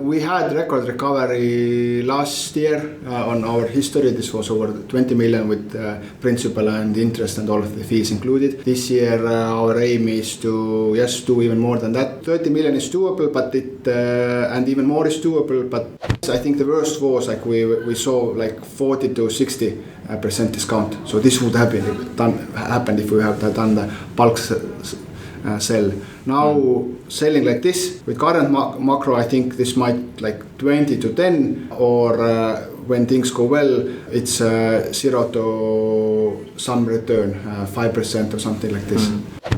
We had record recovery last year on our history. This was over 20 million with principal and interest and all of the fees included. This year our aim is to do even more than that. 30 million is doable, but and even more is doable. But I think the worst was like we saw like 40 to 60% discount. So this would have happened if we have done the bulk sell. Now selling like this with current macro, I think this might like 20 to 10 or when things go well, it's 0 to some return, 5% or something like this.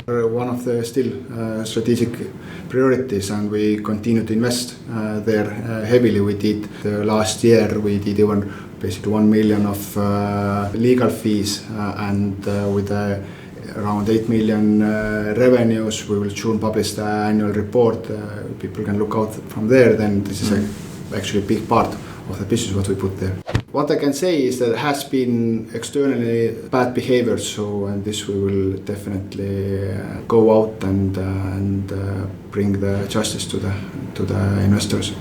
One of the still strategic priorities, and we continue to invest there heavily. We did last year, we did even basically 1 million of legal fees and with around 8 million revenues. We will soon publish the annual report. People can look out from there. Then this is actually a big part of the business what we put there. What I can say is that there has been externally bad behavior, and this we will definitely go out and bring the justice to the investors.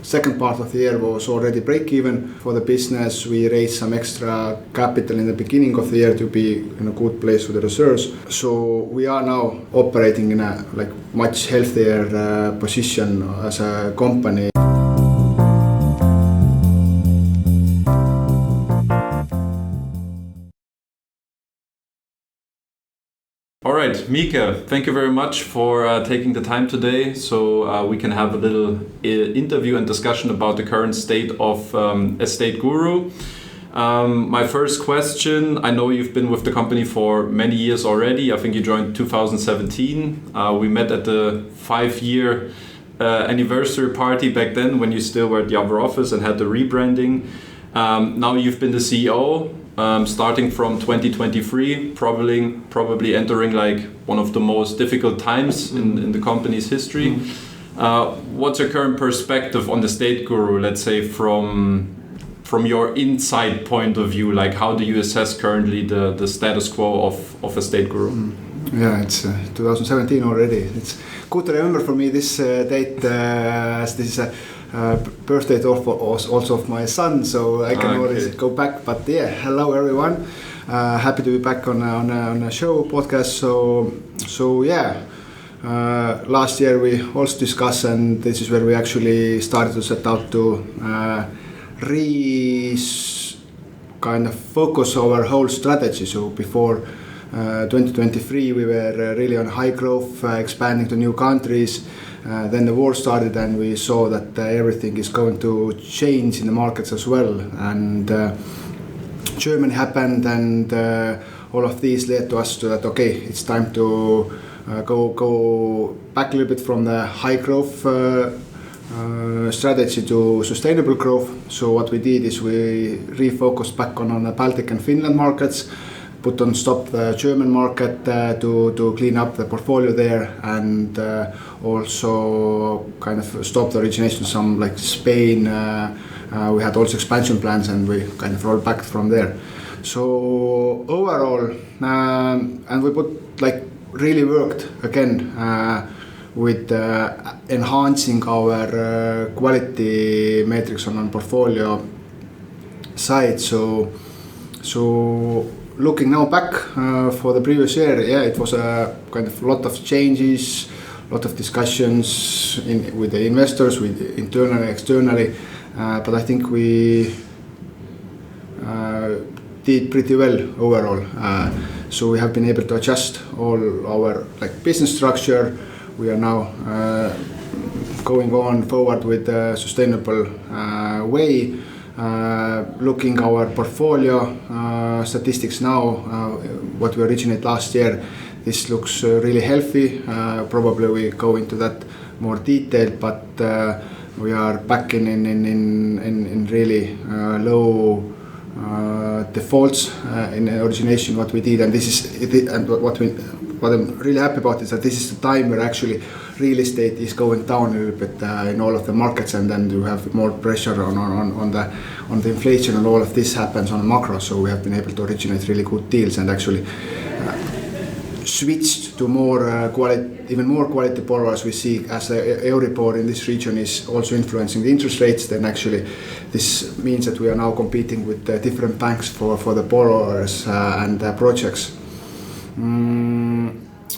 Second part of the year was already break even for the business. We raised some extra capital in the beginning of the year to be in a good place with the reserves. So we are now operating in a like much healthier position as a company. All right, Mika, thank you very much for taking the time today so we can have a little interview and discussion about the current state of Estateguru. My first question, I know you've been with the company for many years already. I think you joined 2017. We met at the 5-year anniversary party back then when you still were at the other office and had the rebranding. Now you've been the CEO. Starting from 2023, probably entering like one of the most difficult times in the company's history. What's your current perspective on the Estateguru, let's say from your inside point of view? Like how do you assess currently the status quo of Estateguru? Yeah, it's 2017 already. It's good to remember for me this date as this is a birthday also of my son, so I can always go back. But yeah, hello everyone. Happy to be back on a show podcast. So yeah, last year we also discussed, and this is where we actually started to set out to kind of focus our whole strategy. So before 2023 we were really on high growth, expanding to new countries. Then the war started and we saw that everything is going to change in the markets as well, and Germany happened, and all of these led to us to that okay, it's time to go back a little bit from the high growth strategy to sustainable growth. So what we did is we refocused back on the Baltic and Finland markets, put on stop the German market to clean up the portfolio there, and also kind of stop the origination some like Spain. We had also expansion plans and we kind of rolled back from there. So overall, and we put like really worked again with enhancing our quality metrics on portfolio side. So looking now back for the previous year, yeah, it was a kind of lot of changes, lot of discussions with the investors, with internally, externally, but I think we did pretty well overall. So we have been able to adjust all our like business structure. We are now going on forward with a sustainable way. Looking our portfolio statistics now, what we originated last year, this looks really healthy. Probably we go into that more detail, but we are back in really low defaults in origination what we did, and this is it, and what I'm really happy about is that this is the time where actually real estate is going down a little bit in all of the markets, and then you have more pressure on the inflation, and all of this happens on macro. So we have been able to originate really good deals, and actually switched to even more quality borrowers. We see as the Euribor in this region is also influencing the interest rates, then actually this means that we are now competing with different banks for the borrowers and projects.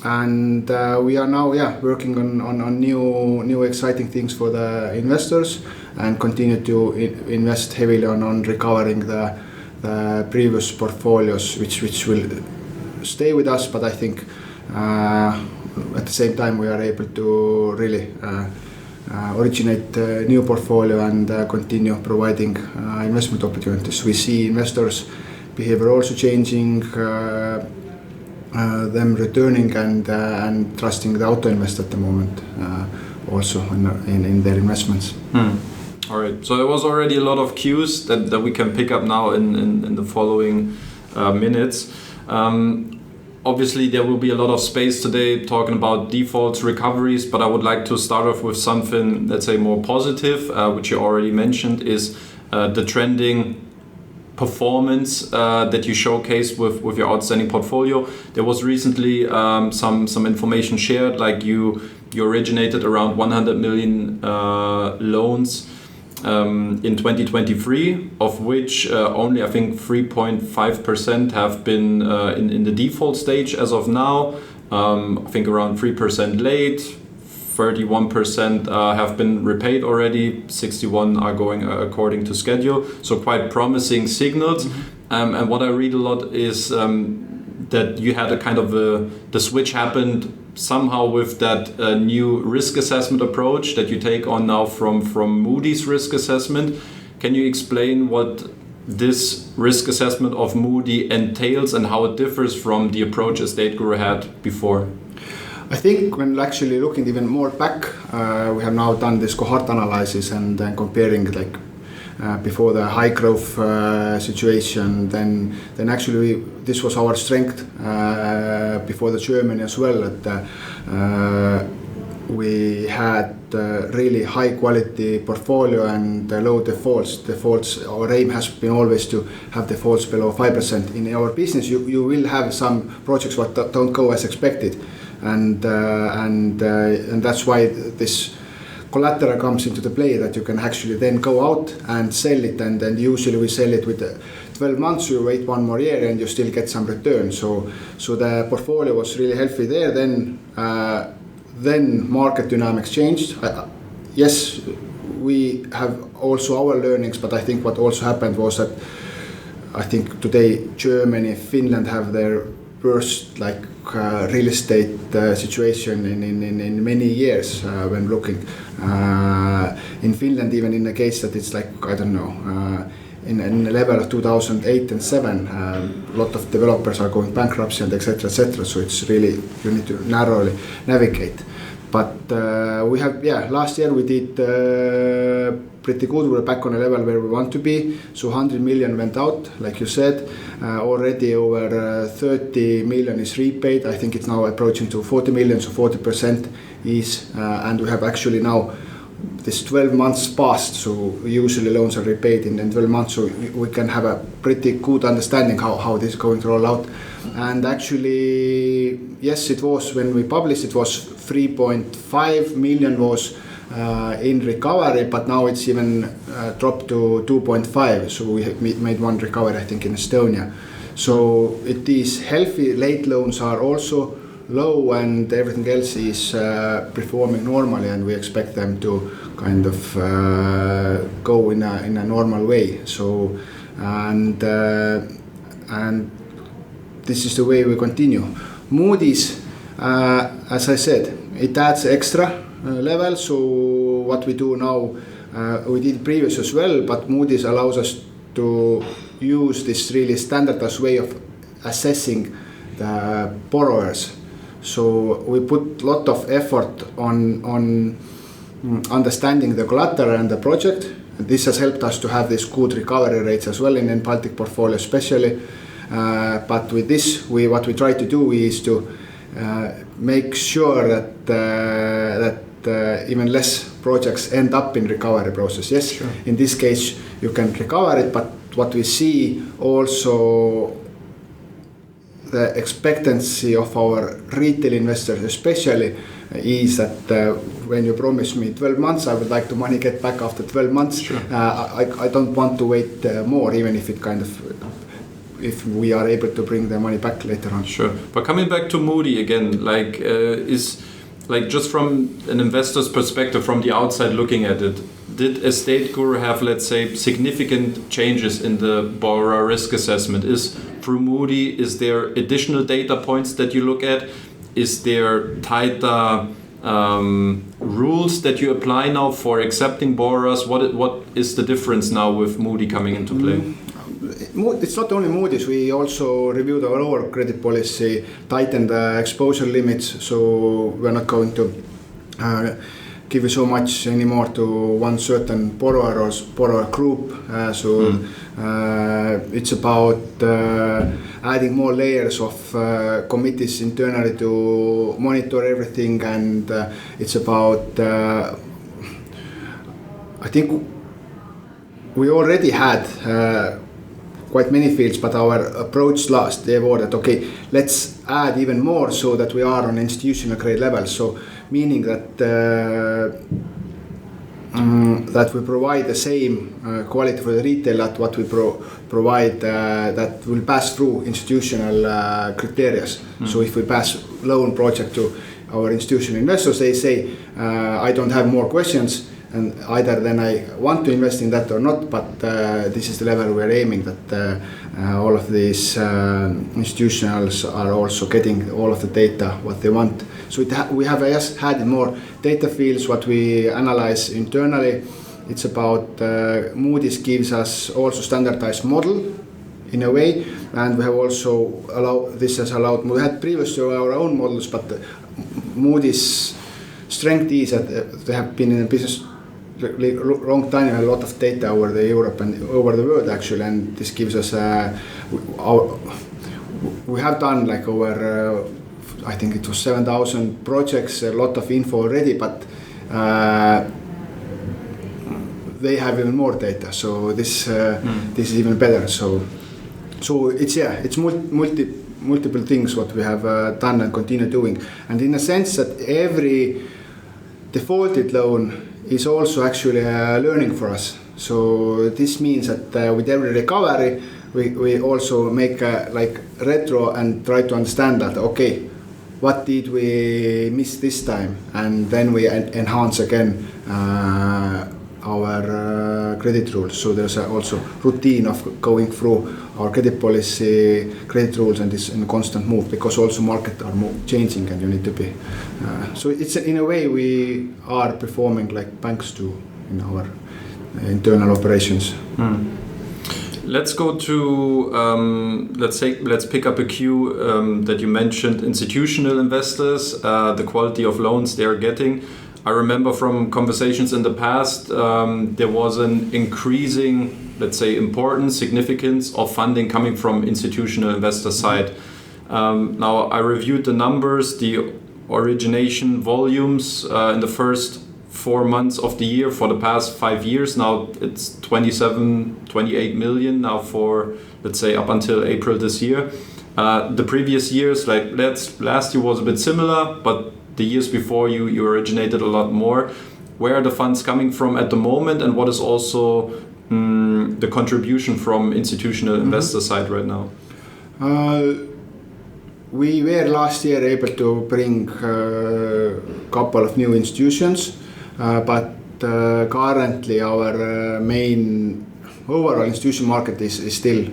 And we are now working on new exciting things for the investors and continue to invest heavily on recovering the previous portfolios which will stay with us, but I think at the same time we are able to really originate a new portfolio and continue providing investment opportunities. We see investors' behavior also changing, them returning and trusting the auto investor at the moment also in their investments. All right, so there was already a lot of cues that we can pick up now in the following minutes. Obviously, there will be a lot of space today talking about defaults, recoveries, but I would like to start off with something, let's say, more positive, which you already mentioned, is the trending performance that you showcased with your outstanding portfolio. There was recently some information shared, like you originated around 100 million loans in 2023, of which only I think 3.5% have been in the default stage as of now. I think around 3% late, 31% have been repaid already, 61 are going according to schedule. So quite promising signals. And what I read a lot is that you had a kind of the switch happened somehow with that new risk assessment approach that you take on now from Moody's risk assessment. Can you explain what this risk assessment of Moody entails and how it differs from the approach Estateguru had before? I think when actually looking even more back, we have now done this cohort analysis and comparing like before the high growth situation, then actually this was our strength before the Germany as well. That we had really high quality portfolio and low defaults. Our aim has been always to have defaults below 5%. In our business, you will have some projects what don't go as expected, and that's why this collateral comes into the play, that you can actually then go out and sell it, and then usually we sell it with 12 months, you wait one more year and you still get some return. So the portfolio was really healthy there. Then market dynamics changed. Yes, we have also our learnings, but I think what also happened was that I think today Germany, Finland have their worst real estate situation in many years when looking. In Finland, even in the case that it's like, I don't know, in the level of 2008 and 2007, a lot of developers are going bankruptcy and etc. So it's really, you need to narrowly navigate. But we have, last year we did pretty good. We're back on a level where we want to be. So 100 million went out, like you said. Already over 30 million is repaid. I think it's now approaching to 40 million, so 40% is. And we have actually now this 12 months passed. So usually loans are repaid in 12 months. So we can have a pretty good understanding how this is going to roll out. And actually, yes, it was when we published, it was 3.5 million was in recovery, but now it's even dropped to 2.5. So we made one recovery, I think, in Estonia. So it is healthy. Late loans are also low, and everything else is performing normally, and we expect them to kind of go in a normal way. So and this is the way we continue. Moody's, as I said, it adds extra level. So what we do now, we did previous as well, but Moody's allows us to use this really standardized way of assessing the borrowers. So we put a lot of effort on understanding the collateral and the project. This has helped us to have these good recovery rates as well in Baltic portfolio especially. But with this, what we try to do is to make sure that even less projects end up in recovery process. Yes, sure. In this case, you can recover it, but what we see also, the expectancy of our retail investors especially is that when you promise me 12 months, I would like the money get back after 12 months. Sure. I don't want to wait more, even if it if we are able to bring the money back later on. Sure. But coming back to Moody again, just from an investor's perspective, from the outside looking at it, did Estateguru have, let's say, significant changes in the borrower risk assessment? Through Moody, is there additional data points that you look at? Is there tighter rules that you apply now for accepting borrowers? What is the difference now with Moody coming into play? It's not only Moody's, we also reviewed our own credit policy, tightened the exposure limits, so we're not going to give you so much anymore to one certain borrower or borrower group. It's about adding more layers of committees internally to monitor everything, and it's about I think we already had quite many fields, but our approach last year was that okay, let's add even more so that we are on institutional grade level. So meaning that that we provide the same quality for the retail at what we provide that will pass through institutional criteria. So if we pass loan project to our institutional investors, they say I don't have more questions, and either then I want to invest in that or not, but this is the level we're aiming, that all of these institutionals are also getting all of the data what they want. So we have just had more data fields what we analyze internally. It's about Moody's gives us also standardized model in a way, and we have also we had previously our own models, but Moody's strength is that they have been in the business long time and a lot of data over the Europe and over the world actually, and this gives us we have done like over I think it was 7,000 projects, a lot of info already, but they have even more data, so this is even better. So it's multiple things what we have done and continue doing, and in a sense that every defaulted loan is also actually a learning for us. So this means that with every recovery we also make like retro and try to understand that okay, what did we miss this time, and then we enhance again our credit rules. So there's also routine of going through our credit policy, credit rules, and this in constant move, because also market are changing and you need to be. So it's in a way we are performing like banks do in our internal operations. Let's go to let's pick up a cue that you mentioned, institutional investors, the quality of loans they are getting. I remember from conversations in the past, there was an increasing, let's say, importance, significance of funding coming from institutional investor side. Now, I reviewed the numbers, the origination volumes in the first 4 months of the year for the past 5 years. Now it's 28 million now for, let's say, up until April this year. The previous years, like last year was a bit similar, but the years before you originated a lot more. Where are the funds coming from at the moment, and what is also the contribution from institutional investor side right now? We were last year able to bring a couple of new institutions, but currently our main overall institution market is still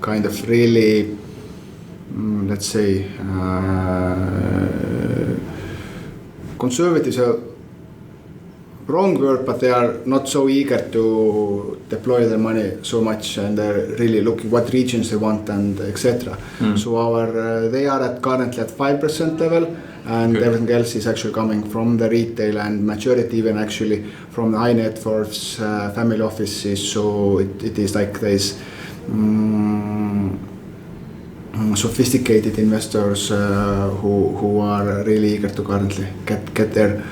kind of really, let's say, conservative is a wrong word, but they are not so eager to deploy their money so much, and they're really looking what regions they want and etc. So they are currently at 5% level, and everything else is actually coming from the retail, and majority even actually from the high net worths, family offices. So it is like this sophisticated investors who are really eager to currently get their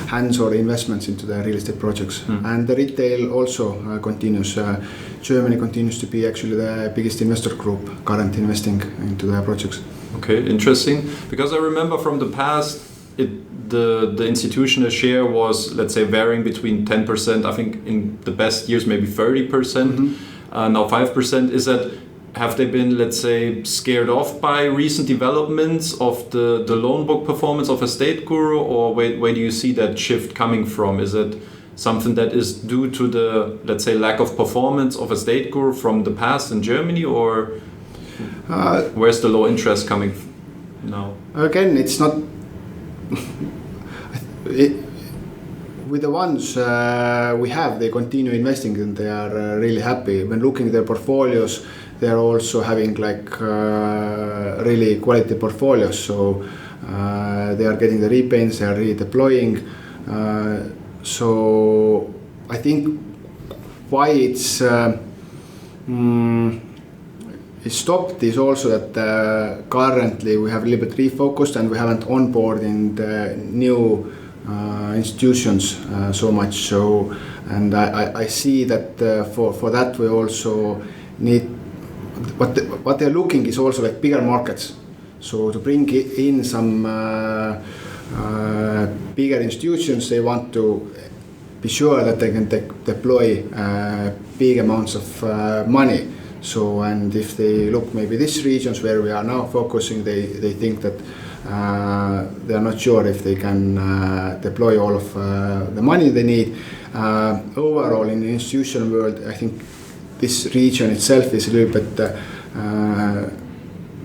hands or investments into the real estate projects. And the retail also continues. Germany continues to be actually the biggest investor group currently investing into the projects. Okay, interesting. Because I remember from the past, the institutional share was, let's say, varying between 10%, I think in the best years maybe 30%, now 5%. Have they been, let's say, scared off by recent developments of the loan book performance of Estateguru, or where do you see that shift coming from? Is it something that is due to the, let's say, lack of performance of Estateguru from the past in Germany, or where's the low interest coming now? Again, it's not... With the ones we have, they continue investing and they are really happy. When looking at their portfolios, they are also having really quality portfolios. So they are getting the repayments, they are redeploying. So I think why it's stopped is also that currently we have a little bit refocused and we haven't onboarded the new institutions so much. So, and I see that for that we also need what they're looking is also like bigger markets. So to bring in some bigger institutions, they want to be sure that they can deploy big amounts of money. So, and if they look maybe these regions where we are now focusing, they think that they are not sure if they can deploy all of the money they need. Overall in the institutional world, I think this region itself is a little bit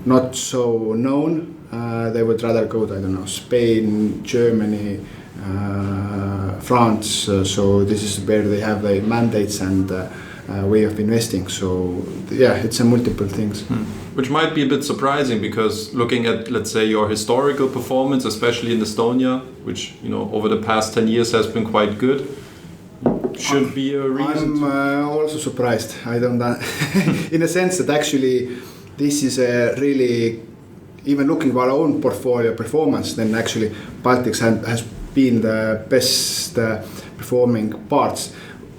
not so known. They would rather go to, I don't know, Spain, Germany, France. So this is where they have the mandates and way of investing. So yeah, it's a multiple things. Which might be a bit surprising because looking at, let's say, your historical performance, especially in Estonia, which, you know, over the past 10 years has been quite good, should be a reason. I'm also surprised. I don't know. In a sense that actually this is a really, even looking at our own portfolio performance, then actually Baltics has been the best performing parts.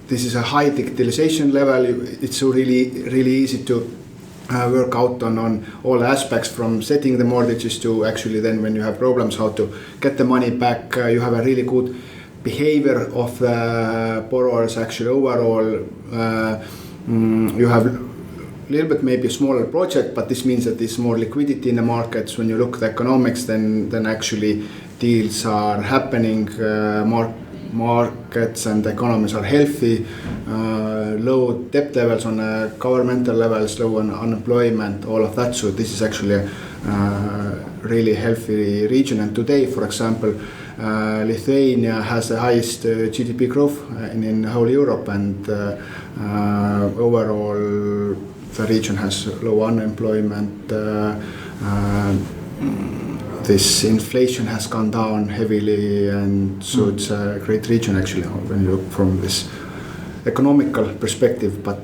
This is a high digitalization level. It's so really easy to work out on all aspects, from setting the mortgages to actually then when you have problems how to get the money back. You have a really good behavior of the borrowers actually overall. You have a little bit maybe a smaller project, but this means that there's more liquidity in the markets. When you look at the economics, then actually deals are happening, markets and economies are healthy, low debt levels on governmental levels, low unemployment, all of that. So this is actually a really healthy region. And today, for example, Lithuania has the highest GDP growth in whole Europe, and overall the region has low unemployment. This inflation has gone down heavily, and so it's a great region actually when you look from this economical perspective. But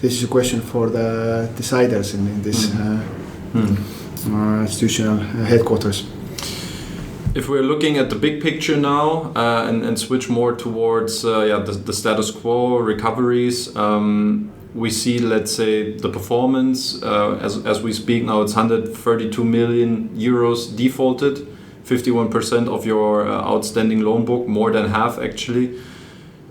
this is a question for the deciders in this institutional headquarters. If we're looking at the big picture now and switch more towards the status quo, recoveries, we see, let's say, the performance as we speak now. It's 132 million euros defaulted, 51% of your outstanding loan book, more than half actually.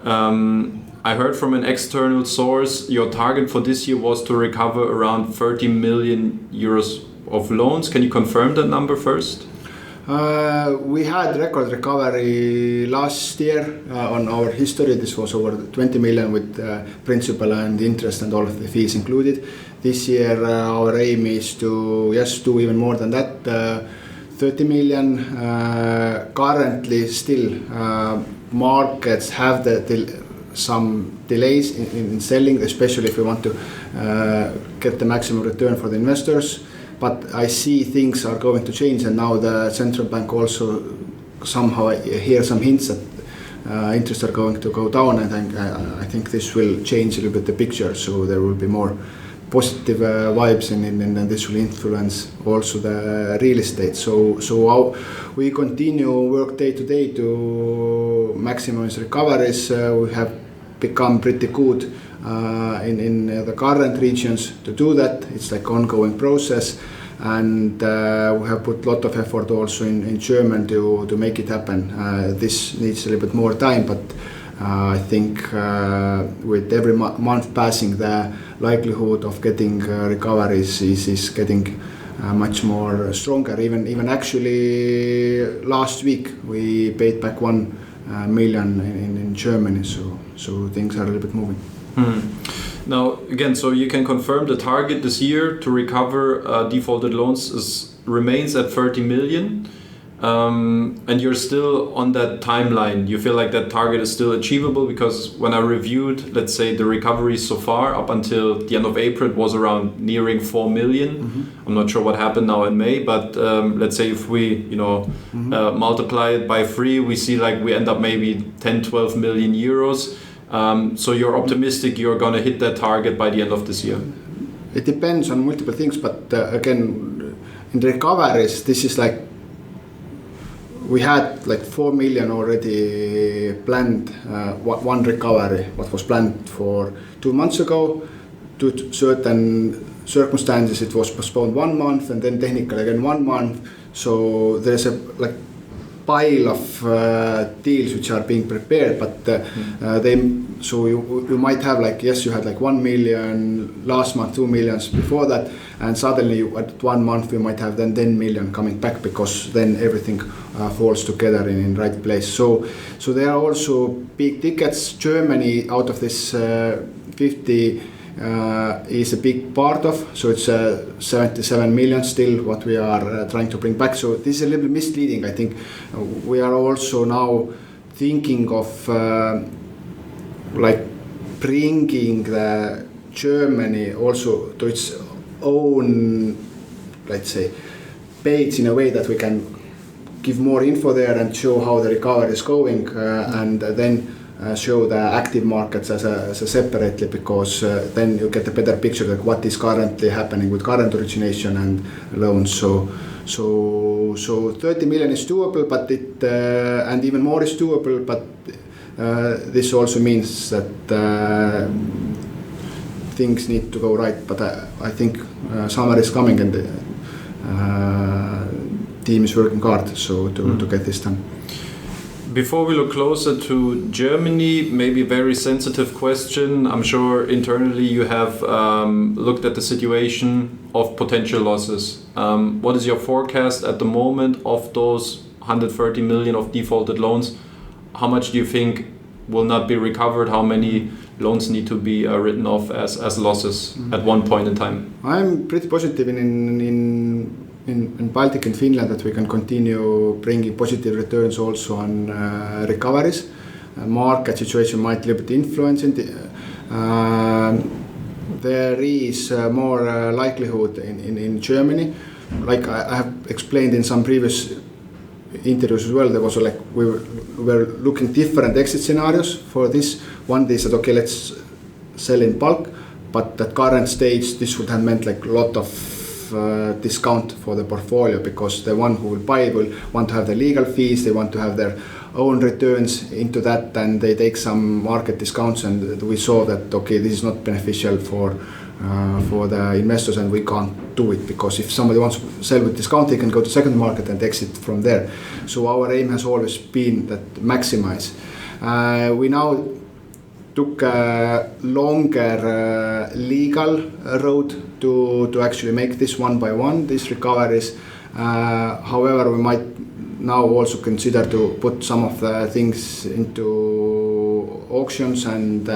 I heard from an external source your target for this year was to recover around 30 million euros of loans. Can you confirm that number first? We had record recovery last year on our history. This was over 20 million with principal and interest and all of the fees included. This year our aim is to do even more than that, 30 million. Currently still markets have some delays in selling, especially if we want to get the maximum return for the investors. But I see things are going to change, and now the central bank also somehow hear some hints that interests are going to go down, and I think this will change a little bit the picture. So there will be more positive vibes, and this will influence also the real estate. So we continue work day to day to maximize recoveries. We have become pretty good in the current regions to do that. It's like ongoing process, and we have put a lot of effort also in German to make it happen. This needs a little bit more time, but I think with every month passing, the likelihood of getting recoveries is getting much more stronger. Even actually last week we paid back 1 million in Germany, so things are a little bit moving. Now again, so you can confirm the target this year to recover defaulted loans remains at 30 million. And you're still on that timeline. You feel like that target is still achievable? Because when I reviewed, let's say, the recoveries so far up until the end of April, it was around nearing 4 million. I'm not sure what happened now in May, but let's say if we multiply it by 3, we see like we end up maybe 10-12 million euros. So you're optimistic you're going to hit that target by the end of this year? It depends on multiple things, but again, in the recoveries, this is like we had like 4 million already planned, one recovery, what was planned for 2 months ago. Due to certain circumstances, it was postponed 1 month, and then technically again 1 month. So there's a like pile of deals which are being prepared, but so you might have like, yes, you had like 1 million last month, 2 million before that, and suddenly at 1 month you might have then 10 million coming back, because then everything falls together in right place. So there are also big tickets. Germany out of this 50 is a big part of, so it's 77 million still what we are trying to bring back. So this is a little bit misleading. I think we are also now thinking of like bringing the Germany also to its own, let's say, page in a way that we can give more info there and show how the recovery is going, and then show the active markets as a separately, because then you get a better picture of like what is currently happening with current origination and loans. So 30 million is doable, but it and even more is doable, but this also means that things need to go right. But I think summer is coming, and the team is working hard to get this done. Before we look closer to Germany, maybe a very sensitive question. I'm sure internally you have looked at the situation of potential losses. What is your forecast at the moment of those 130 million of defaulted loans? How much do you think will not be recovered? How many loans need to be written off as losses at one point in time? I'm pretty positive in Baltic and Finland that we can continue bringing positive returns also on recoveries. Market situation might a little bit influence it. There is more likelihood in Germany. Like I have explained in some previous interviews as well, there was like we were looking different exit scenarios for this. One, they said, okay, let's sell in bulk, but at current stage this would have meant like a lot of discount for the portfolio, because the one who will buy will want to have the legal fees, they want to have their own returns into that, and they take some market discounts, and we saw that okay, this is not beneficial for the investors, and we can't do it, because if somebody wants to sell with discount, they can go to second market and exit from there. So our aim has always been that maximize. We now took a longer legal road to actually make this one by one, these recoveries. However, we might now also consider to put some of the things into auctions, and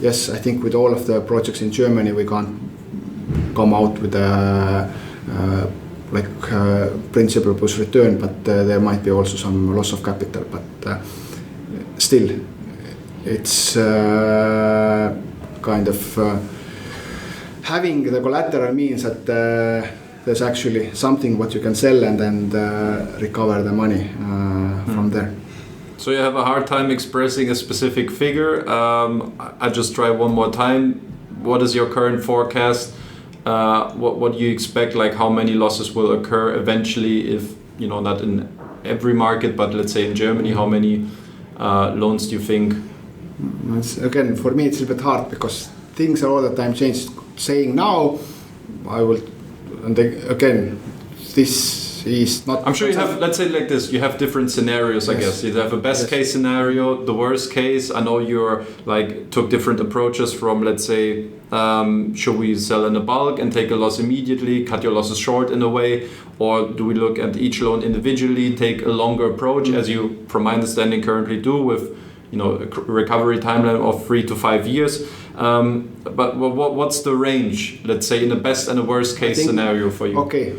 yes, I think with all of the projects in Germany we can't come out with a principal plus return, but there might be also some loss of capital, but still it's kind of having the collateral means that there's actually something what you can sell and then recover the money from there. So you have a hard time expressing a specific figure. I just try one more time. What is your current forecast? What do you expect? Like how many losses will occur eventually, if not in every market, but let's say in Germany, how many loans do you think? Again, for me it's a bit hard because things are all the time changed. Saying now, I will, and again, this is not. I'm sure you have, let's say like this, you have different scenarios, I guess. You have a best case scenario, the worst case. I know you're like took different approaches from, let's say, should we sell in a bulk and take a loss immediately, cut your losses short in a way, or do we look at each loan individually, take a longer approach, as you, from my understanding, currently do with, you know, a recovery timeline of 3 to 5 years. But what's the range, let's say, in the best and the worst case scenario for you? Okay,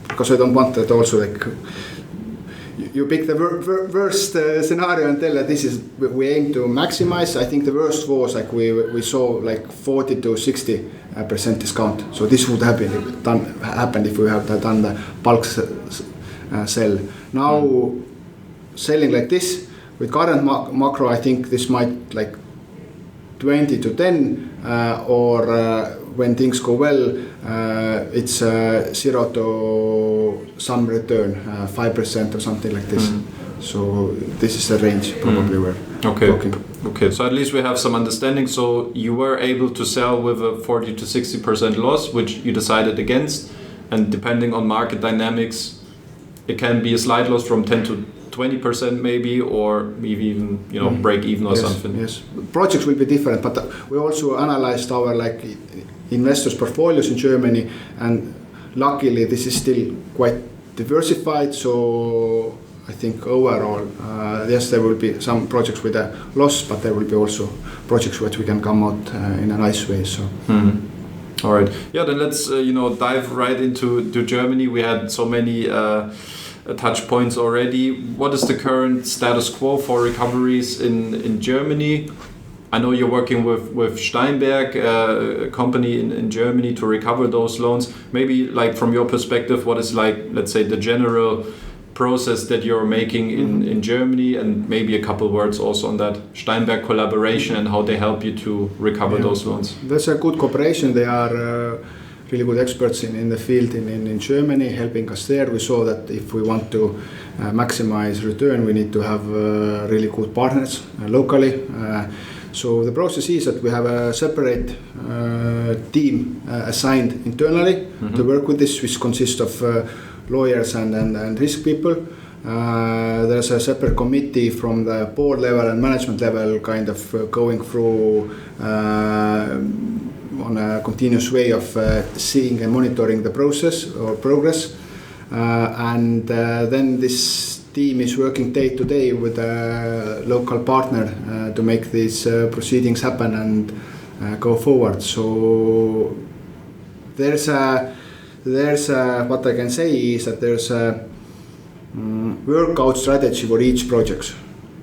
because I don't want that also like you pick the worst scenario and tell that this is we aim to maximize. I think the worst was like we saw like 40 to 60% discount. So this would have happened if we have done the bulk sell. Now selling like this with current macro, I think this might like 20 to 10 or when things go well, it's 0 to some return, 5% or something like this. So this is the range probably we're talking. Okay, so at least we have some understanding. So you were able to sell with a 40 to 60% loss, which you decided against, and depending on market dynamics, it can be a slight loss from 10 to 20% maybe, or maybe even, you know, break even or something. Yes, projects will be different, but we also analyzed our like investors' portfolios in Germany, and luckily this is still quite diversified. So I think overall, yes, there will be some projects with a loss, but there will be also projects which we can come out in a nice way. So. All right. Yeah. Then let's dive right into Germany. We had so many touch points already. What is the current status quo for recoveries in Germany? I know you're working with Steinberg, a company in Germany, to recover those loans. Maybe like from your perspective, what is like, let's say, the general process that you're making in Germany, and maybe a couple words also on that Steinberg collaboration and how they help you to recover those loans. That's a good cooperation. They are really good experts in the field in Germany, helping us there. We saw that if we want to maximize return, we need to have really good partners locally. So the process is that we have a separate team assigned internally to work with this, which consists of lawyers and risk people. There's a separate committee from the board level and management level kind of going through on a continuous way of seeing and monitoring the process or progress. And then this team is working day to day with a local partner to make these proceedings happen and go forward. So there's what I can say is that there's a workout strategy for each project.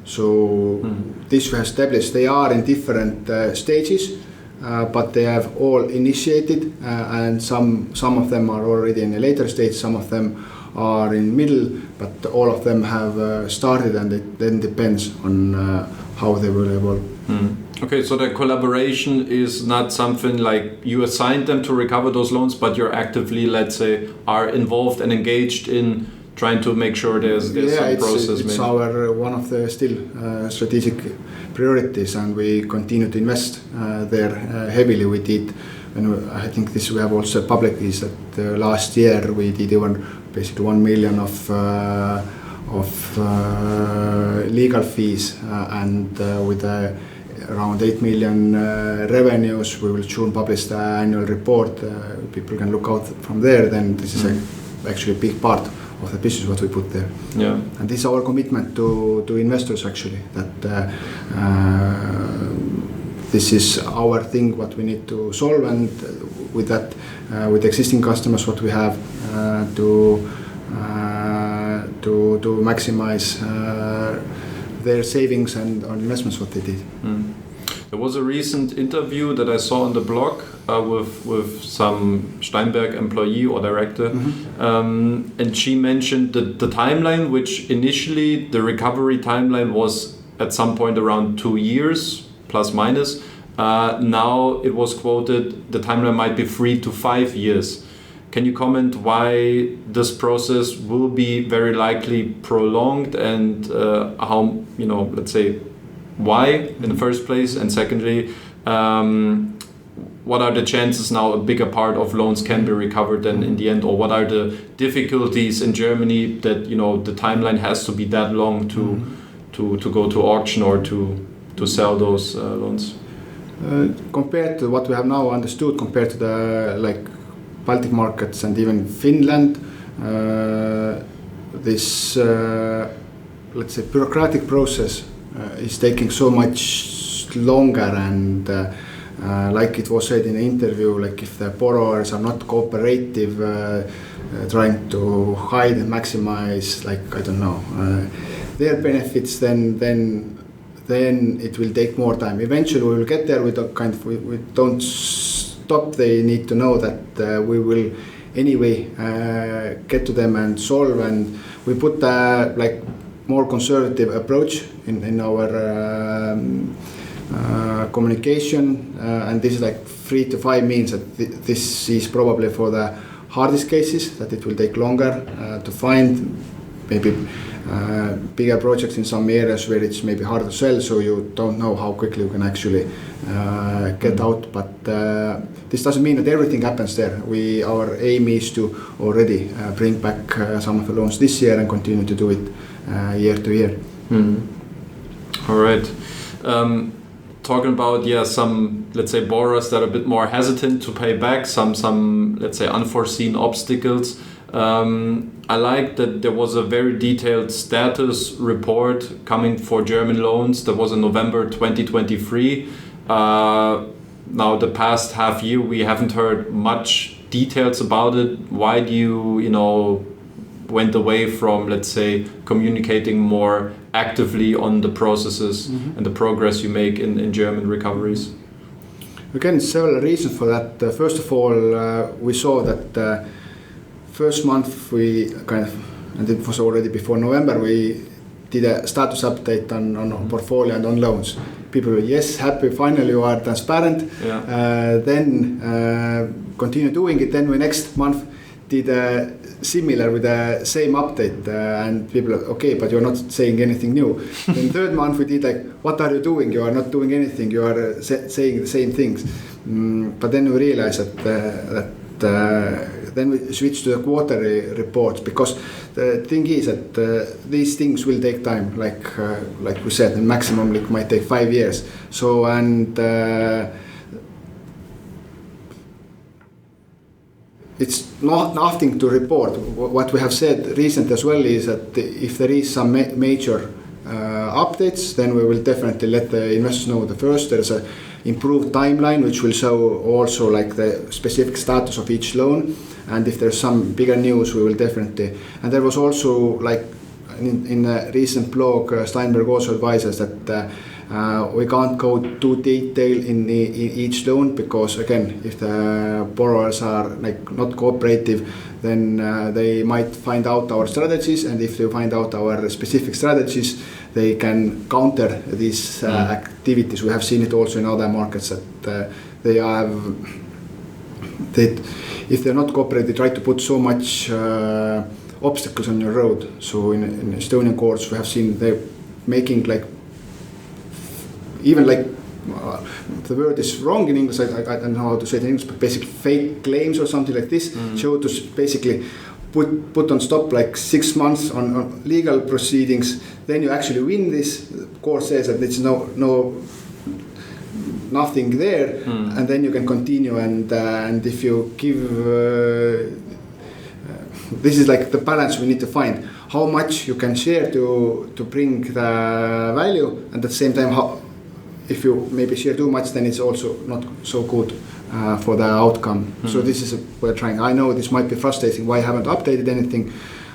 So this we have established. They are in different stages, but they have all initiated, and some of them are already in a later stage. Some of them are in middle, but all of them have started, and it then depends on how they will evolve. Okay, so the collaboration is not something like you assigned them to recover those loans, but you're actively, let's say, are involved and engaged in trying to make sure there's some process. It's our one of the still strategic priorities, and we continue to invest there heavily. We did, and I think this we have also public is that last year we did even basically 1 million of legal fees, and with around 8 million revenues. We will soon publish the annual report. People can look out from there. Then this is actually a big part of the business what we put there. Yeah. And this is our commitment to investors actually, that this is our thing what we need to solve, and with that with existing customers what we have to maximize their savings and on investments what they did. There was a recent interview that I saw on the blog with some Steinberg employee or director, and she mentioned the timeline, which initially the recovery timeline was at some point around 2 years plus minus. Now it was quoted the timeline might be 3 to 5 years. Can you comment why this process will be very likely prolonged, and how, let's say, why in the first place, and secondly, what are the chances now a bigger part of loans can be recovered then in the end, or what are the difficulties in Germany that the timeline has to be that long to go to auction or to sell those loans? Compared to what we have now understood, compared to the Baltic markets and even Finland, this let's say bureaucratic process is taking so much longer, and like it was said in the interview, if the borrowers are not cooperative, trying to hide and maximize, their benefits, then it will take more time. Eventually we will get there. We don't stop. They need to know that we will anyway get to them and solve, and we put more conservative approach in our communication, and this is 3 to 5 means that this is probably for the hardest cases, that it will take longer to find maybe bigger projects in some areas where it's maybe hard to sell, so you don't know how quickly you can actually get out. But this doesn't mean that everything happens there. Our aim is to already bring back some of the loans this year and continue to do it year to year. All right. Talking about some, let's say, borrowers that are a bit more hesitant to pay back, some let's say unforeseen obstacles. I like that there was a very detailed status report coming for German loans that was in November 2023. Now the past half year we haven't heard much details about it. Why do you went away from, let's say, communicating more actively on the processes and the progress you make in German recoveries? Again, several reasons for that. First of all, we saw that first month we and it was already before November, we did a status update on portfolio and on loans. People were happy, finally you are transparent. Then continue doing it. Then we next month did similar with the same update, and people are okay, but you're not saying anything new. Then third month we did what are you doing? You are not doing anything. You are saying the same things. But then we realized that then we switched to the quarterly reports, because the thing is that these things will take time, like we said, and maximum it might take 5 years. So it's not nothing to report. What we have said recently as well is that if there is some major updates, then we will definitely let the investors know. First, there's a improved timeline which will show also the specific status of each loan, and if there's some bigger news, we will definitely. And there was also in a recent blog, Steinberg also advises that we can't go too detailed in each loan, because again, if the borrowers are not cooperative, then they might find out our strategies, and if they find out our specific strategies, they can counter these activities. We have seen it also in other markets that if they're not cooperative, they try to put so much obstacles on your road. So in Estonian courts, we have seen they're making even the word is wrong in English, I don't know how to say it in English, but basically fake claims or something like this, show to basically put on stop 6 months on legal proceedings. Then you actually win this. The court says that it's nothing there, and then you can continue. And if you give, this is the balance we need to find. How much you can share to bring the value, and at the same time, if you maybe share too much, then it's also not so good for the outcome. So this is we're trying. I know this might be frustrating. Why I haven't updated anything?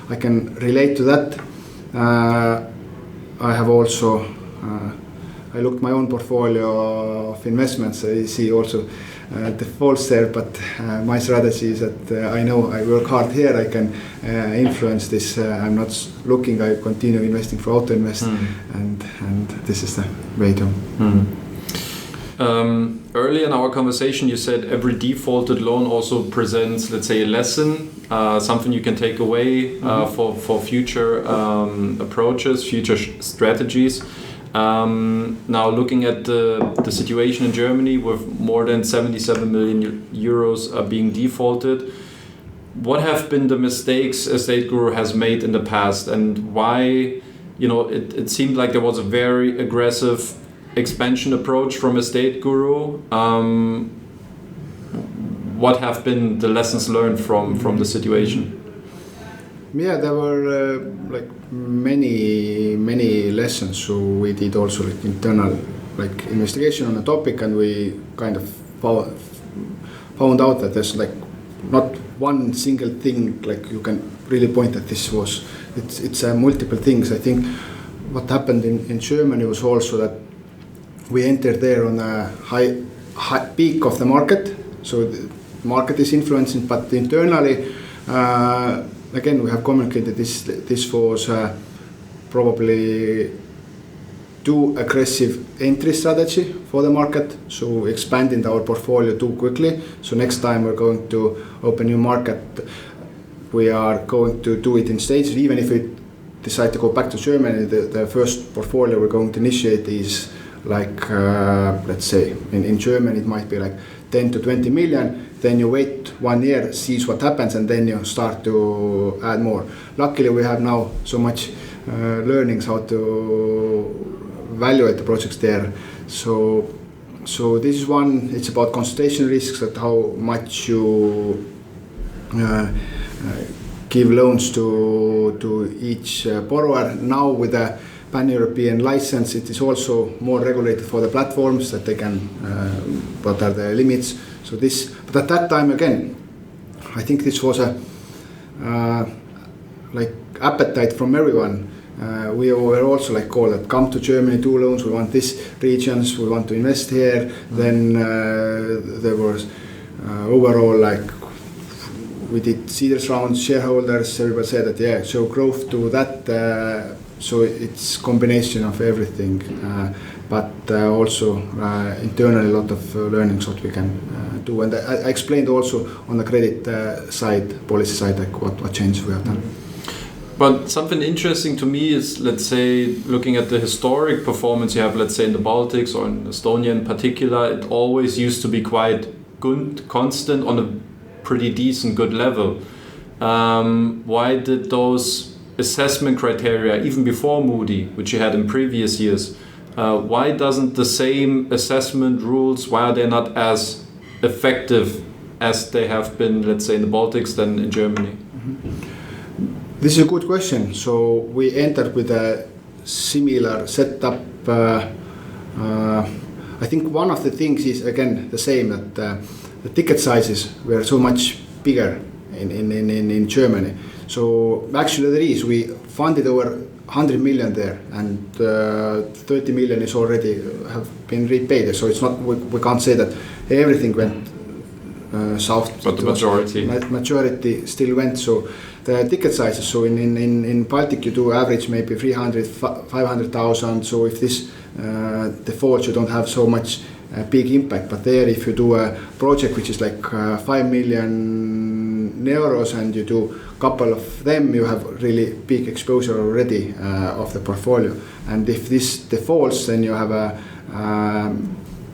I can relate to that. I have also I looked my own portfolio of investments. I see also defaults there, but my strategy is that I know I work hard here. I can influence this. I'm not looking. I continue investing for auto invest, and this is the way to. Early in our conversation, you said every defaulted loan also presents, let's say, a lesson, something you can take away for future approaches, future strategies. Now, looking at the situation in Germany with more than 77 million euros being defaulted, what have been the mistakes Estateguru has made in the past, and why? It seemed like there was a very aggressive expansion approach from Estateguru. What have been the lessons learned from the situation? Yeah, there were many lessons. So we did also internal investigation on the topic, and we kind of found out that there's not one single thing you can really point that this was. It's multiple things. I think what happened in Germany was also that we entered there on a high peak of the market. So the market is influencing, but internally, again, we have communicated this was probably too aggressive entry strategy for the market. So expanding our portfolio too quickly. So next time we're going to open new market, we are going to do it in stages. Even if we decide to go back to Germany, the first portfolio we're going to initiate is let's say in Germany it might be 10 to 20 million. Then you wait 1 year, sees what happens, and then you start to add more. Luckily, we have now so much learnings how to evaluate the projects there. So this is one. It's about concentration risks, that how much you give loans to each borrower. Now with a pan-European license, it is also more regulated for the platforms, that they can what are the limits. So this, but at that time again, I think this was a appetite from everyone. We were also called that come to Germany, do loans. We want this regions. We want to invest here. Then there was overall we did seeders rounds, shareholders. Everybody said that yeah, show growth to that. So it's combination of everything, but also internally a lot of learnings what we can do. And I explained also on the credit side, policy side, what changes we have done. But something interesting to me is, let's say, looking at the historic performance you have, let's say in the Baltics or in Estonia in particular, it always used to be quite good, constant on a pretty decent, good level. Why did those assessment criteria, even before Moody, which you had in previous years, why doesn't the same assessment rules, why are they not as effective as they have been, let's say, in the Baltics than in Germany? This is a good question. So we entered with a similar setup. I think one of the things is again the same, that the ticket sizes were so much bigger in Germany. So actually there is, we funded over 100 million there, and 30 million is already have been repaid. So it's not, we can't say that everything went south. But the majority still went. So the ticket sizes, so in Baltic you do average maybe 300, 500,000. So if this defaults, you don't have so much big impact. But there, if you do a project which is 5 million euros and you do a couple of them, you have really big exposure already of the portfolio. And if this defaults, then you have a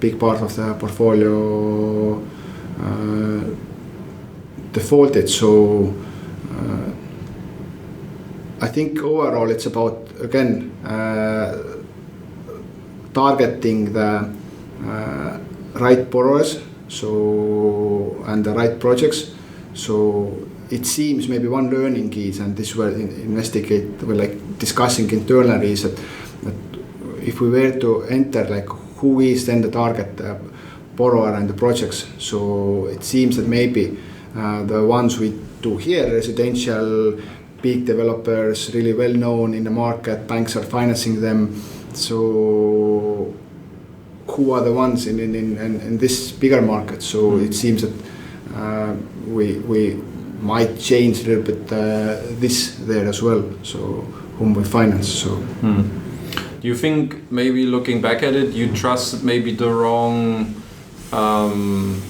big part of the portfolio defaulted. So I think overall it's about, again, targeting the right borrowers, so and the right projects. So it seems maybe one learning is, and this we're discussing internally, is that if we were to enter who is then the target borrower and the projects. So it seems that maybe the ones we do here, residential, big developers, really well known in the market, banks are financing them. So who are the ones in this bigger market? So it seems that we might change a little bit this there as well. So whom we finance. So Do you think, maybe looking back at it, you trusted maybe the wrong, wrong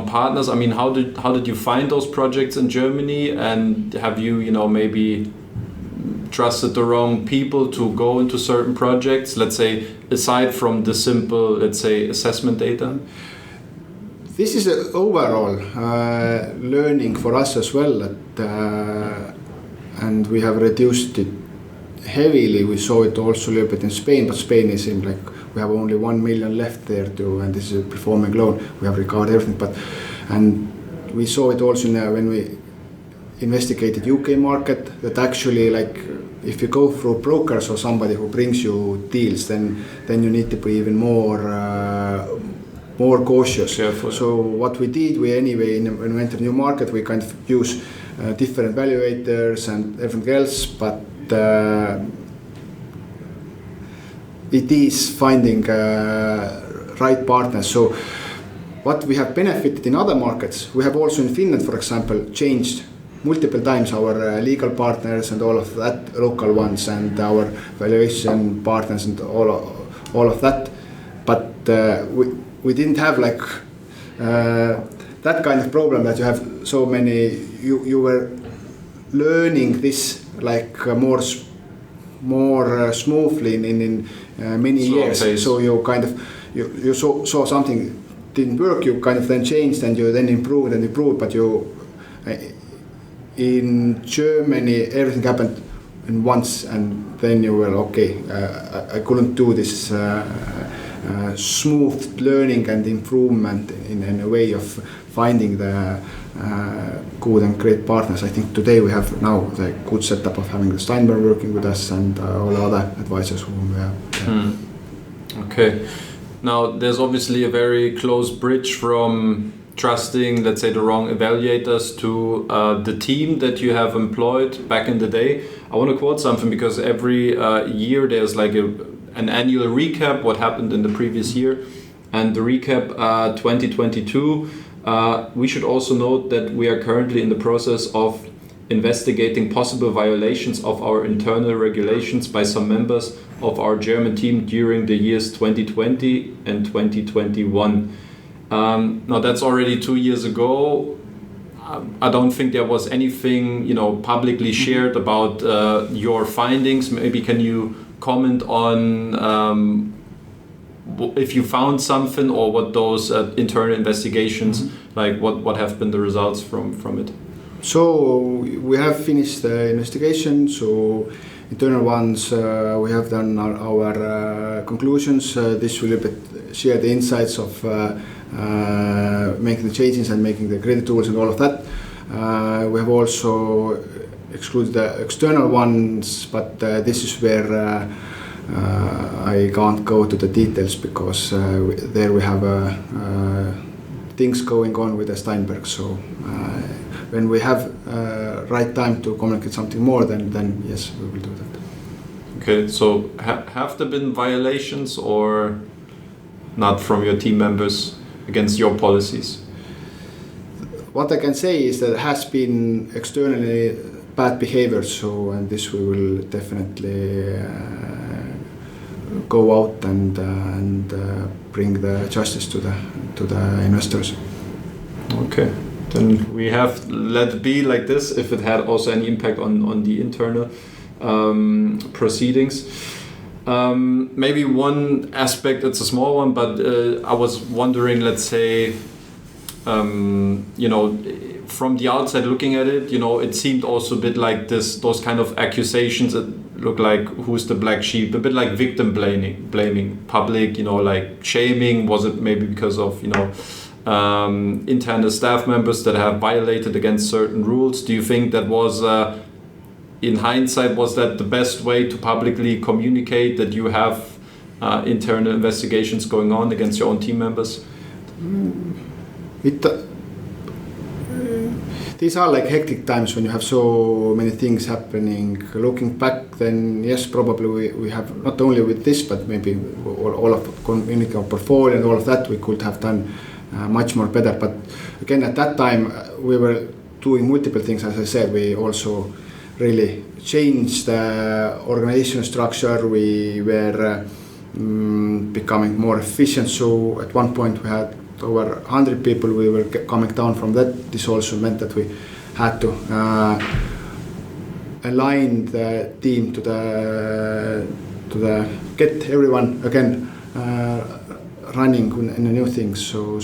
partners? I mean, how did you find those projects in Germany, and have you, maybe trusted the wrong people to go into certain projects? Let's say, aside from the simple, let's say, assessment data. This is an overall learning for us as well, and we have reduced it heavily. We saw it also a little bit in Spain, but Spain is in like we have only 1 million left there and this is a performing loan. We have recovered everything, and we saw it also when we investigated UK market, that actually like if you go through brokers or somebody who brings you deals, then you need to be even more cautious. Careful. So what we did, when we enter a new market, we kind of use different evaluators and everything else, but it is finding right partners. So what we have benefited in other markets, we have also in Finland, for example, changed multiple times our legal partners and all of that, local ones, and our valuation partners and all of that. But we didn't have like that kind of problem that you have so many. You were learning this like more smoothly in many years. Pace. So you kind of you saw something didn't work. You kind of then changed and you then improved and improved. But in Germany everything happened in once, and then you were okay. I couldn't do this smooth learning and improvement in a way of finding the good and great partners. I think today we have now the good setup of having the Steinberg working with us and all the other advisors whom we have. Okay. Now there's obviously a very close bridge from trusting, let's say, the wrong evaluators to the team that you have employed back in the day. I want to quote something because every year there's like an annual recap what happened in the previous year, and the recap 2022. We should also note that we are currently in the process of investigating possible violations of our internal regulations by some members of our German team during the years 2020 and 2021. Now that's already 2 years ago. I don't think there was anything, publicly shared about your findings. Maybe can you comment on if you found something, or what those internal investigations, like what have been the results from it? So we have finished the investigation. So internal ones, we have done our conclusions. This will share the insights of making the changes and making the credit tools and all of that. We have also excluded the external ones, but this is where I can't go to the details because there we have things going on with the Steinberg. So when we have right time to communicate something more, then yes, we will do that. Okay, so have there been violations or not from your team members against your policies? What I can say is that there has been externally bad behavior, and this we will definitely go out and bring the justice to the investors. Okay, then we have let it be like this. If it had also any impact on the internal proceedings. Maybe one aspect, it's a small one, but I was wondering, let's say, from the outside looking at it, it seemed also a bit like those kind of accusations that look like who's the black sheep, a bit like victim blaming public, like shaming. Was it maybe because of, internal staff members that have violated against certain rules? Do you think that was, in hindsight, was that the best way to publicly communicate that you have internal investigations going on against your own team members? These are like hectic times when you have so many things happening. Looking back, then yes, probably we have not only with this, but maybe all of community portfolio and all of that we could have done much more better. But again, at that time we were doing multiple things. As I said, we also really change the organizational structure. We were becoming more efficient. So at one point we had over 100 people. We were coming down from that. This also meant that we had to align the team to the get everyone again running in a new things. So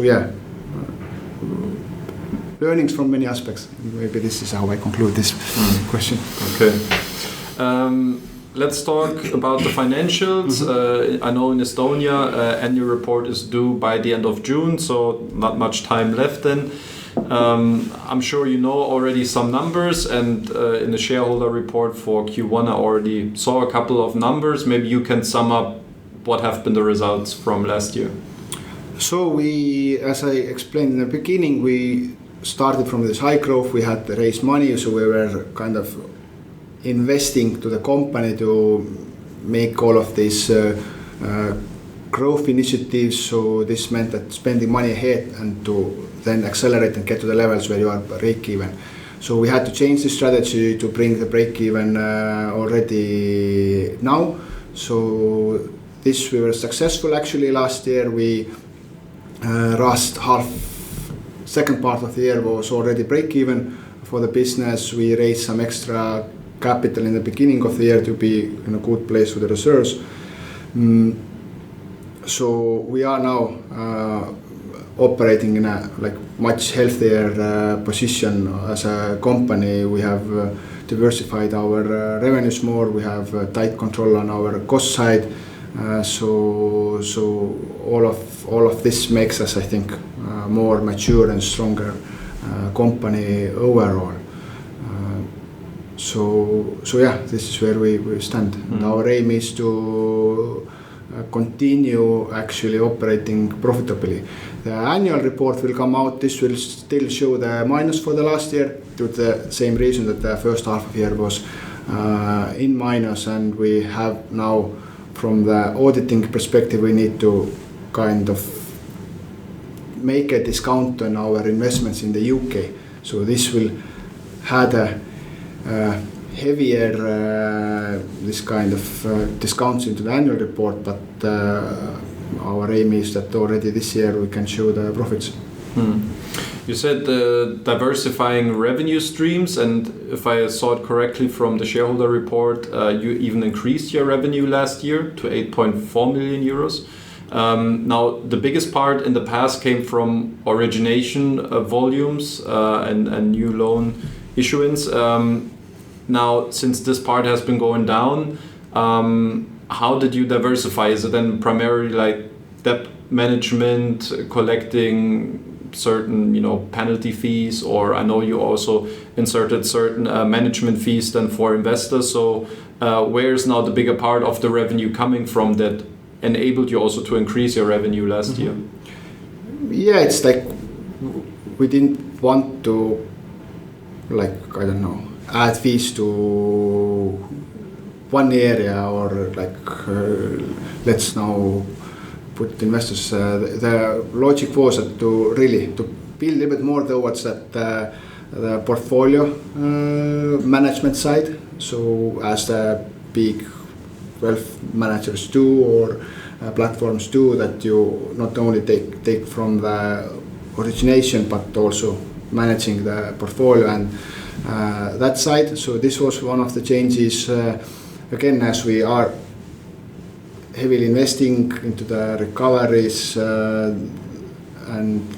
yeah, learnings from many aspects. Maybe this is how I conclude this question. Okay. Let's talk about the financials. I know in Estonia, annual report is due by the end of June, so not much time left then. I'm sure you know already some numbers, and in the shareholder report for Q1 I already saw a couple of numbers. Maybe you can sum up what have been the results from last year. So we, as I explained in the beginning, we started from this high growth. We had to raise money, so we were kind of investing to the company to make all of these growth initiatives. So this meant that spending money ahead and to then accelerate and get to the levels where you are break even. So we had to change the strategy to bring the break even already now. So this we were successful actually. Last year we second part of the year was already break even for the business. We raised some extra capital in the beginning of the year to be in a good place with the reserves. So we are now operating in a much healthier position as a company. We have diversified our revenues more. We have tight control on our cost side. So all of this makes us, I think, more mature and stronger company overall. So yeah, this is where we stand. And our aim is to continue actually operating profitably. The annual report will come out. This will still show the minus for the last year due to the same reason that the first half of the year was in minus, and we have now, from the auditing perspective, we need to kind of make a discount on our investments in the UK. So this will have a heavier this kind of discounts into the annual report, but our aim is that already this year we can show the profits. You said diversifying revenue streams, and if I saw it correctly from the shareholder report, you even increased your revenue last year to 8.4 million euros. Now, the biggest part in the past came from origination volumes and new loan issuance. Now, since this part has been going down, how did you diversify? Is it then primarily like debt management, collecting certain penalty fees, or I know you also inserted certain management fees then for investors? So where is now the bigger part of the revenue coming from that enabled you also to increase your revenue last year? Yeah, it's like we didn't want to add fees to one area, or let's now put investors. The logic was to build a little bit more towards that the portfolio management side. So as the big wealth managers do, or platforms do, that you not only take from the origination but also managing the portfolio and that side. So this was one of the changes. Again, as we are heavily investing into the recoveries, and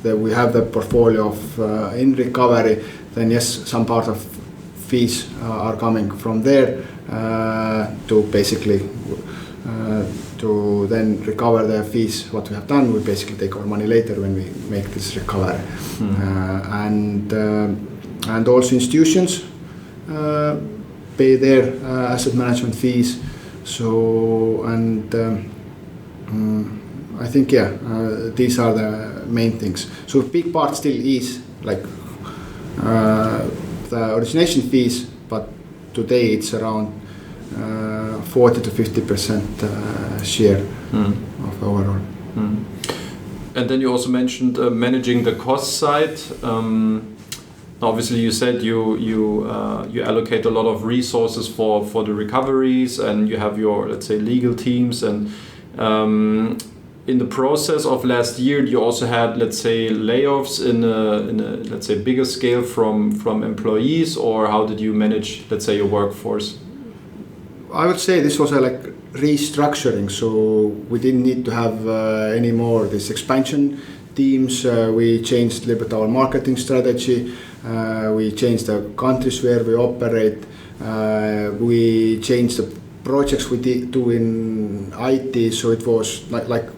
we have the portfolio of in recovery, then yes, some part of fees are coming from there to basically to then recover the fees what we have done. We basically take our money later when we make this recovery. And also institutions pay their asset management fees. So, and I think these are the main things. So a big part still is the origination fees, but today it's around 40 to 50% share of overall. And then you also mentioned managing the cost side. Obviously, you said you allocate a lot of resources for the recoveries, and you have your, let's say, legal teams. And in the process of last year, you also had, let's say, layoffs in a let's say bigger scale from employees, or how did you manage, let's say, your workforce? I would say this was a restructuring, so we didn't need to have any more this expansion teams. We changed a little bit our marketing strategy. We changed the countries where we operate. We changed the projects we do in IT, so it was like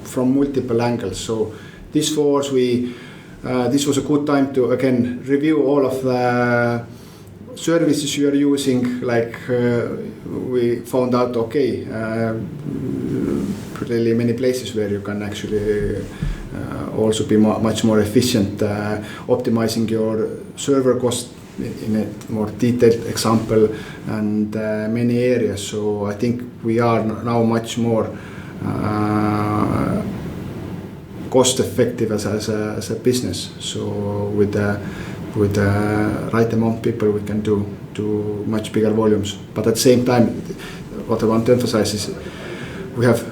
from multiple angles. So this was a good time to again review all of the services you are using. We found out, really many places where you can actually also be much more efficient, optimizing your server cost in a more detailed example, and many areas. So I think we are now much more cost effective as a business. So with the right amount of people, we can do much bigger volumes. But at the same time, what I want to emphasize is we have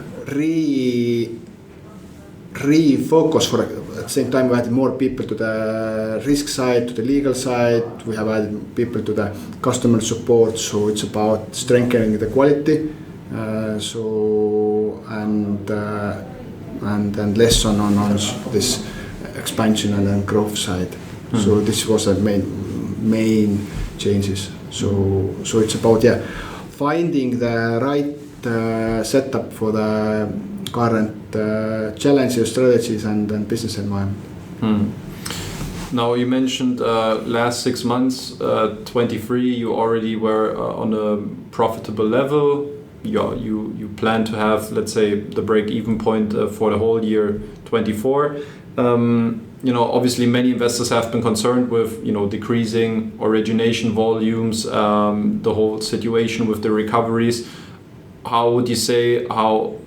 refocused. For at the same time, we added more people to the risk side, to the legal side. We have added people to the customer support. So it's about strengthening the quality. And less on this expansion and growth side. Mm-hmm. So this was the main changes. So it's about finding the right setup for the current challenges, strategies, and business environment. Mm. Now you mentioned last 6 months, 23, you already were on a profitable level. You plan to have, let's say, the break-even point for the whole year 24. Obviously many investors have been concerned with, decreasing origination volumes, the whole situation with the recoveries. How would you say, how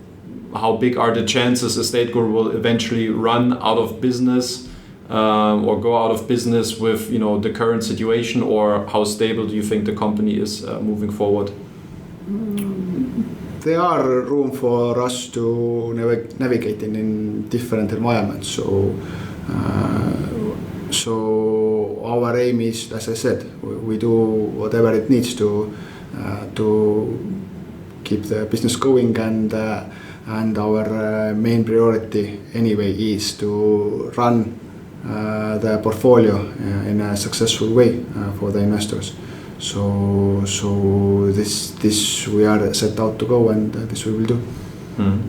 big are the chances Estateguru will eventually run out of business or go out of business with, the current situation, or how stable do you think the company is moving forward? There are room for us to navigate in different environments. So our aim is, as I said, we do whatever it needs to keep the business going, and our main priority anyway is to run the portfolio in a successful way for the investors. So this we are set out to go, and this we will do. Mm.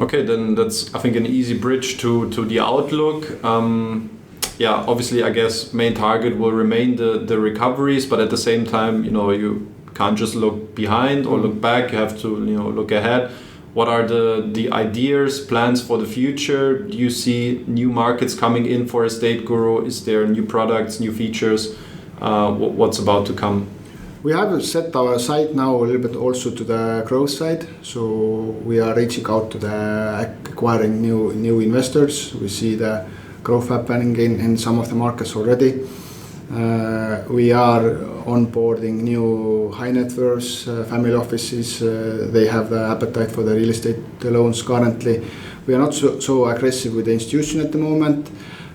Okay, then that's, I think, an easy bridge to the outlook. Obviously, I guess main target will remain the recoveries, but at the same time, you can't just look behind or look back. You have to, look ahead. What are the ideas, plans for the future? Do you see new markets coming in for Estateguru? Is there new products, new features? What's about to come? We have set our sight now a little bit also to the growth side. So we are reaching out to the acquiring new investors. We see the growth happening in some of the markets already. We are onboarding new high net worths, family offices. They have the appetite for the real estate loans currently. We are not so aggressive with the institution at the moment.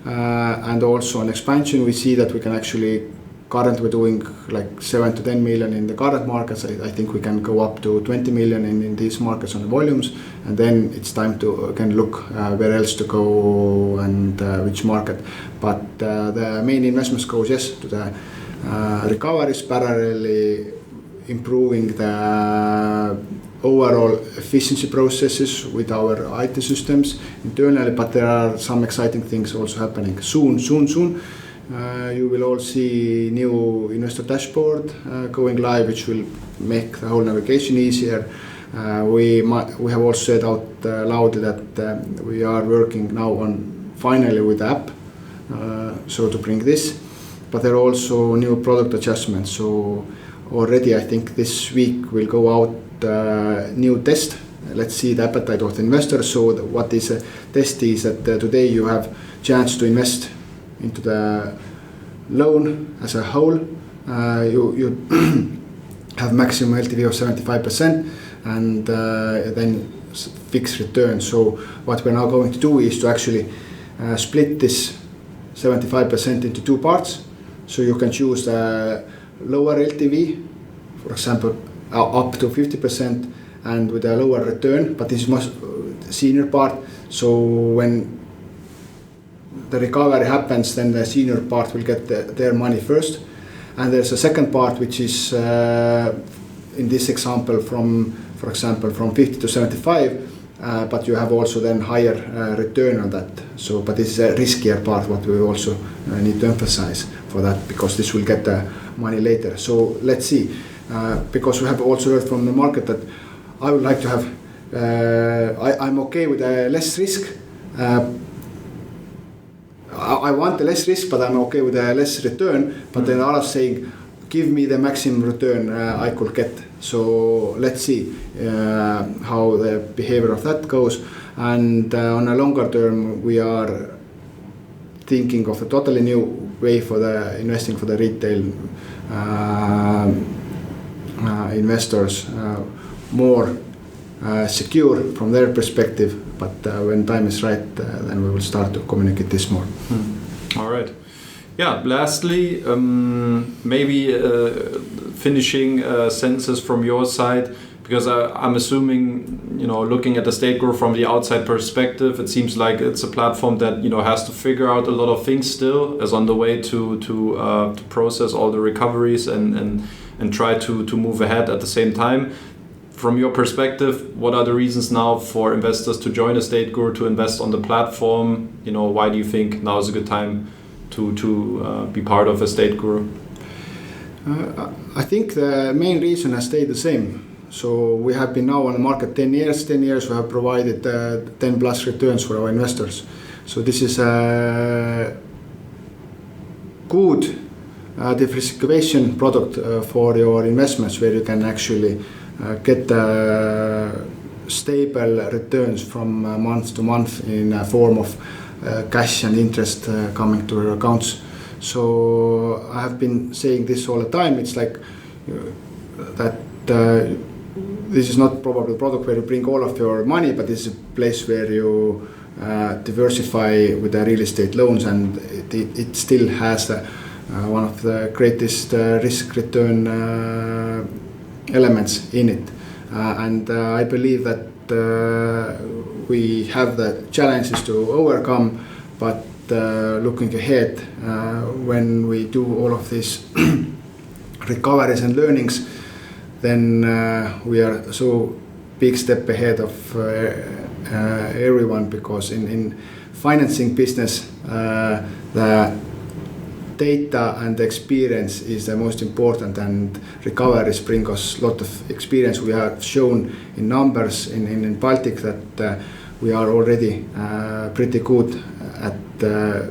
And also on expansion, we see that we can actually, currently we're doing like 7 to 10 million in the current markets. I think we can go up to 20 million in these markets on the volumes. And then it's time to again look where else to go and which market. But the main investments goes, to the recoveries, parallelly improving the overall efficiency processes with our IT systems internally. But there are some exciting things also happening soon. You will all see new investor dashboard going live, which will make the whole navigation easier. We have also said out loudly that we are working now on finally with the app, so to bring this. But there are also new product adjustments. So already I think this week will go out new test. Let's see the appetite of the investors. So what is a test is that today you have chance to invest into the loan as a whole, you have maximum LTV of 75% and then fixed return. So what we're now going to do is to actually split this 75% into two parts. So you can choose the lower LTV, for example, up to 50% and with a lower return, but this is much senior part. So when the recovery happens, then the senior part will get their money first. And there's a second part which is in this example for example from 50 to 75, but you have also then higher return on that. So, but this is a riskier part what we also need to emphasize for that, because this will get the money later. So let's see, because we have also heard from the market that I would like to have, I'm okay with less risk. I want the less risk, but I'm okay with the less return. But then others saying, give me the maximum return I could get. So let's see how the behavior of that goes. And on a longer term, we are thinking of a totally new way for the investing for the retail investors, more secure from their perspective. But when time is right, then we will start to communicate this more. All right. Yeah. Lastly, maybe finishing sentences from your side, because I'm assuming, looking at Estateguru from the outside perspective, it seems like it's a platform that has to figure out a lot of things still, as on the way to process all the recoveries and try to move ahead at the same time. From your perspective, what are the reasons now for investors to join Estateguru, to invest on the platform? Why do you think now is a good time to be part of Estateguru? I think the main reason has stayed the same. So we have been now on the market 10 years. 10 years we have provided 10 plus returns for our investors. So this is a good diversification product for your investments, where you can actually get stable returns from month to month in a form of cash and interest coming to your accounts. So I have been saying this all the time. It's like that this is not probably a product where you bring all of your money, but this is a place where you diversify with the real estate loans, and it still has one of the greatest risk return elements in it. And I believe that we have the challenges to overcome, but looking ahead, when we do all of these recoveries and learnings, then we are so big step ahead of everyone, because in financing business, the data and the experience is the most important, and recoveries bring us a lot of experience. We have shown in numbers in Baltic that we are already pretty good at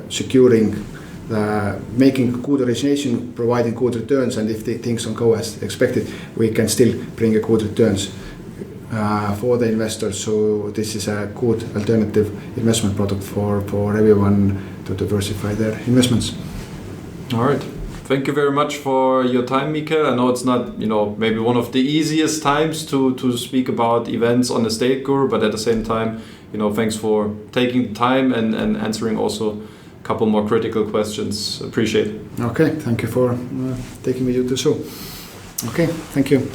securing making good origination, providing good returns, and if the things don't go as expected, we can still bring a good returns for the investors. So this is a good alternative investment product for everyone to diversify their investments. All right. Thank you very much for your time, Mikael. I know it's not, maybe one of the easiest times to speak about events on Estateguru, but at the same time, thanks for taking the time and answering also a couple more critical questions. Appreciate it. Okay, thank you for taking me to the show. Okay, thank you.